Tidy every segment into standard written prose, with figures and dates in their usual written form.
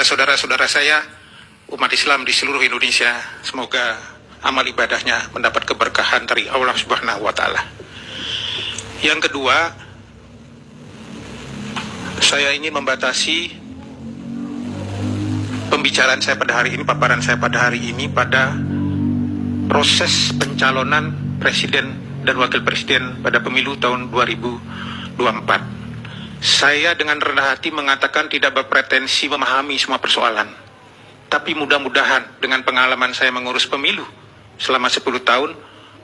saudara-saudara saya, umat Islam di seluruh Indonesia, semoga amal ibadahnya mendapat keberkahan dari Allah Subhanahu wa Ta'ala. Yang kedua, saya ingin membatasi pembicaraan saya pada hari ini, paparan saya pada hari ini pada proses pencalonan presiden dan wakil presiden pada pemilu tahun 2024. Saya dengan rendah hati mengatakan tidak berpretensi memahami semua persoalan. Tapi mudah-mudahan dengan pengalaman saya mengurus pemilu selama 10 tahun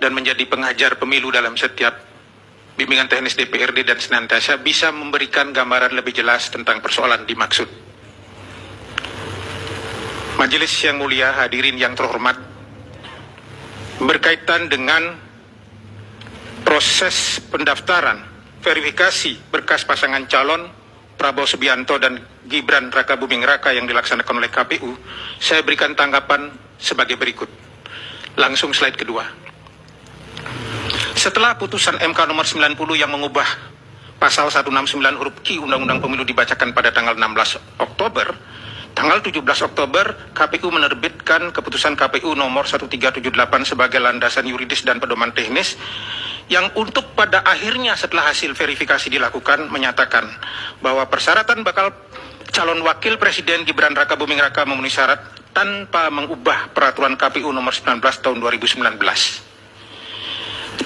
dan menjadi pengajar pemilu dalam setiap bimbingan teknis DPRD dan senantiasa bisa memberikan gambaran lebih jelas tentang persoalan dimaksud. Majelis yang mulia, hadirin yang terhormat, berkaitan dengan proses pendaftaran verifikasi berkas pasangan calon Prabowo Subianto dan Gibran Raka Buming Raka yang dilaksanakan oleh KPU, saya berikan tanggapan sebagai berikut. Langsung slide kedua. Setelah putusan MK nomor 90 yang mengubah pasal 169 huruf Q Undang-Undang Pemilu dibacakan pada tanggal 16 Oktober, tanggal 17 Oktober KPU menerbitkan keputusan KPU nomor 1378 sebagai landasan yuridis dan pedoman teknis yang untuk pada akhirnya setelah hasil verifikasi dilakukan menyatakan bahwa persyaratan bakal calon wakil presiden Gibran Raka Buming Raka memenuhi syarat tanpa mengubah peraturan KPU nomor 19 tahun 2019.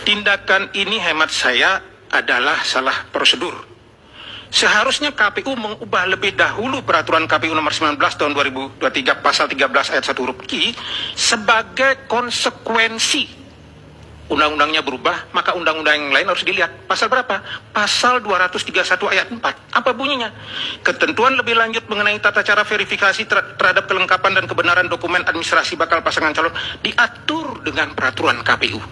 Tindakan ini hemat saya adalah salah prosedur. Seharusnya KPU mengubah lebih dahulu peraturan KPU nomor 19 tahun 2023 pasal 13 ayat 1 huruf Q sebagai konsekuensi. Undang-undangnya berubah, maka undang-undang yang lain harus dilihat. Pasal berapa? Pasal 231 ayat 4. Apa bunyinya? Ketentuan lebih lanjut mengenai tata cara verifikasi terhadap kelengkapan dan kebenaran dokumen administrasi bakal pasangan calon diatur dengan peraturan KPU.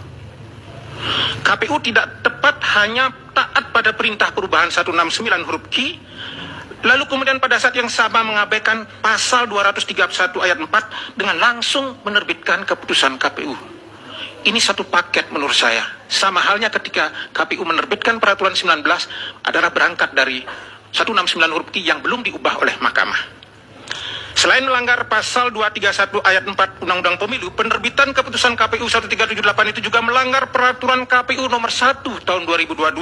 KPU tidak tepat hanya taat pada perintah perubahan 169 huruf Q, lalu kemudian pada saat yang sama mengabaikan pasal 231 ayat 4 dengan langsung menerbitkan keputusan KPU. Ini satu paket menurut saya. Sama halnya ketika KPU menerbitkan peraturan 19 adalah berangkat dari 169 huruf Q yang belum diubah oleh Mahkamah. Selain melanggar pasal 231 ayat 4 Undang-Undang Pemilu, penerbitan keputusan KPU 1378 itu juga melanggar peraturan KPU nomor 1 tahun 2022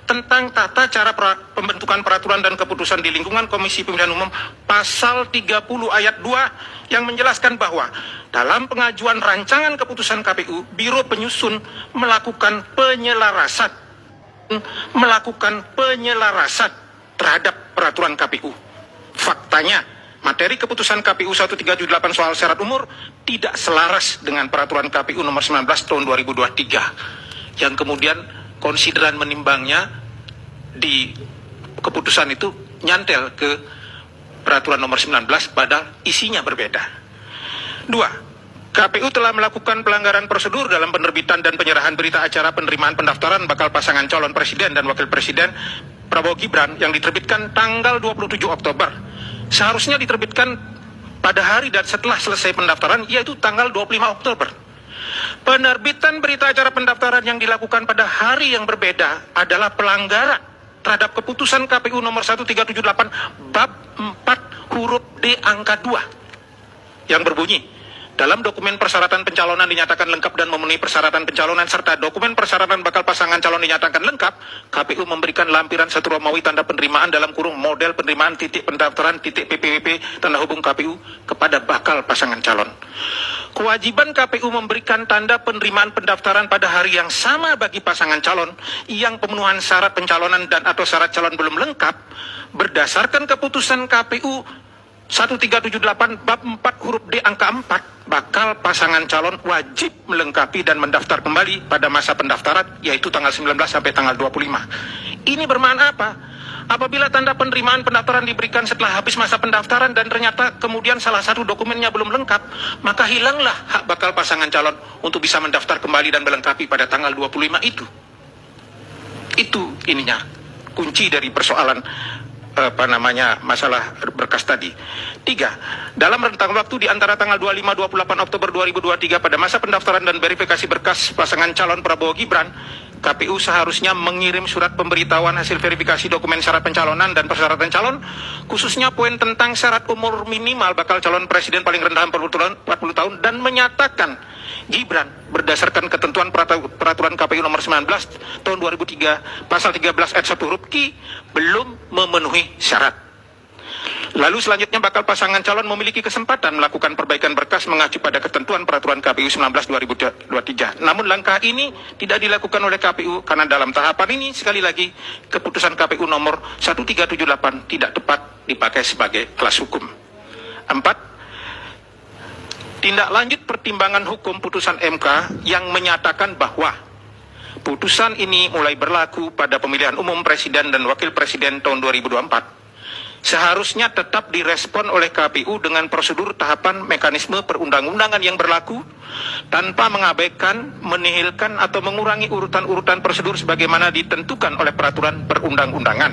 tentang tata cara pembentukan peraturan dan keputusan di lingkungan Komisi Pemilihan Umum pasal 30 ayat 2 yang menjelaskan bahwa dalam pengajuan rancangan keputusan KPU, Biro Penyusun melakukan penyelarasan terhadap peraturan KPU. Faktanya, materi keputusan KPU 1378 soal syarat umur tidak selaras dengan peraturan KPU nomor 19 tahun 2023 yang kemudian konsideran menimbangnya di keputusan itu nyantel ke peraturan nomor 19 padahal isinya berbeda. 2. KPU telah melakukan pelanggaran prosedur dalam penerbitan dan penyerahan berita acara penerimaan pendaftaran bakal pasangan calon presiden dan wakil presiden Prabowo Gibran yang diterbitkan tanggal 27 Oktober. Seharusnya diterbitkan pada hari dan setelah selesai pendaftaran, yaitu tanggal 25 Oktober. Penerbitan berita acara pendaftaran yang dilakukan pada hari yang berbeda adalah pelanggaran terhadap keputusan KPU nomor 1378 bab 4 huruf D angka 2 yang berbunyi, dalam dokumen persyaratan pencalonan dinyatakan lengkap dan memenuhi persyaratan pencalonan serta dokumen persyaratan bakal pasangan calon dinyatakan lengkap, KPU memberikan lampiran satu Romawi tanda penerimaan dalam kurung model penerimaan titik pendaftaran titik PPWP tanda hubung KPU kepada bakal pasangan calon. Kewajiban KPU memberikan tanda penerimaan pendaftaran pada hari yang sama bagi pasangan calon yang pemenuhan syarat pencalonan dan atau syarat calon belum lengkap berdasarkan keputusan KPU 1378 bab 4 huruf D angka 4, bakal pasangan calon wajib melengkapi dan mendaftar kembali pada masa pendaftaran, yaitu tanggal 19 sampai tanggal 25. Ini bermakna apa? Apabila tanda penerimaan pendaftaran diberikan setelah habis masa pendaftaran dan ternyata kemudian salah satu dokumennya belum lengkap, maka hilanglah hak bakal pasangan calon untuk bisa mendaftar kembali dan melengkapi pada tanggal 25 itu. Itu ininya, kunci dari persoalan masalah berkas tadi. 3. Dalam rentang waktu di antara tanggal 25-28 Oktober 2023 pada masa pendaftaran dan verifikasi berkas pasangan calon Prabowo Gibran, KPU seharusnya mengirim surat pemberitahuan hasil verifikasi dokumen syarat pencalonan dan persyaratan calon, khususnya poin tentang syarat umur minimal bakal calon presiden paling rendah 40 tahun, dan menyatakan Gibran berdasarkan ketentuan peraturan KPU nomor 19 tahun 2003 pasal 13 ayat 1 huruf Q belum memenuhi syarat. Lalu selanjutnya bakal pasangan calon memiliki kesempatan melakukan perbaikan berkas mengacu pada ketentuan peraturan KPU 19 2023. Namun langkah ini tidak dilakukan oleh KPU karena dalam tahapan ini sekali lagi keputusan KPU nomor 1378 tidak tepat dipakai sebagai kelas hukum. 4. Tindak lanjut pertimbangan hukum putusan MK yang menyatakan bahwa putusan ini mulai berlaku pada pemilihan umum presiden dan wakil presiden tahun 2024. Seharusnya tetap direspon oleh KPU dengan prosedur tahapan mekanisme perundang-undangan yang berlaku tanpa mengabaikan, menihilkan atau mengurangi urutan-urutan prosedur sebagaimana ditentukan oleh peraturan perundang-undangan.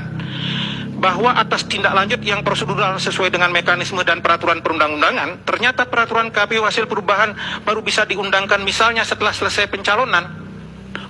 Bahwa atas tindak lanjut yang prosedural sesuai dengan mekanisme dan peraturan perundang-undangan, ternyata peraturan KPU hasil perubahan baru bisa diundangkan misalnya setelah selesai pencalonan.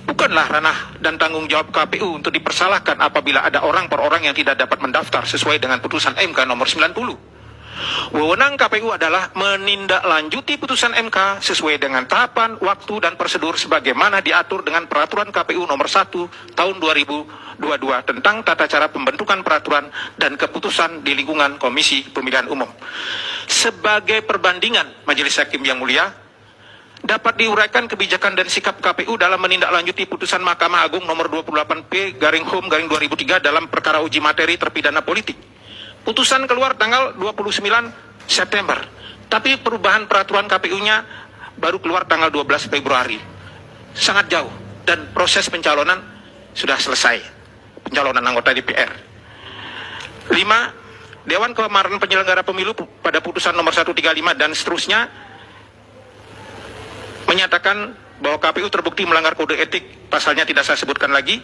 Bukanlah ranah dan tanggung jawab KPU untuk dipersalahkan apabila ada orang per orang yang tidak dapat mendaftar sesuai dengan putusan MK nomor 90. Wewenang KPU adalah menindaklanjuti putusan MK sesuai dengan tahapan, waktu, dan prosedur sebagaimana diatur dengan peraturan KPU nomor 1 tahun 2022 tentang tata cara pembentukan peraturan dan keputusan di lingkungan Komisi Pemilihan Umum. Sebagai perbandingan, Majelis Hakim yang mulia, dapat diuraikan kebijakan dan sikap KPU dalam menindaklanjuti putusan Mahkamah Agung nomor 28P/Hum/2003 dalam perkara uji materi terpidana politik. Putusan keluar tanggal 29 September, tapi perubahan peraturan KPU-nya baru keluar tanggal 12 Februari. Sangat jauh, dan proses pencalonan sudah selesai, pencalonan anggota DPR. 5. Dewan Kehormatan Penyelenggara Pemilu pada putusan nomor 135 dan seterusnya menyatakan bahwa KPU terbukti melanggar kode etik, pasalnya tidak saya sebutkan lagi.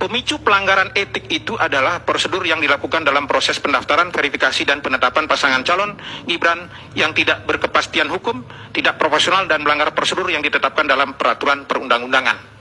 Pemicu pelanggaran etik itu adalah prosedur yang dilakukan dalam proses pendaftaran, verifikasi, dan penetapan pasangan calon Gibran yang tidak berkepastian hukum, tidak profesional, dan melanggar prosedur yang ditetapkan dalam peraturan perundang-undangan.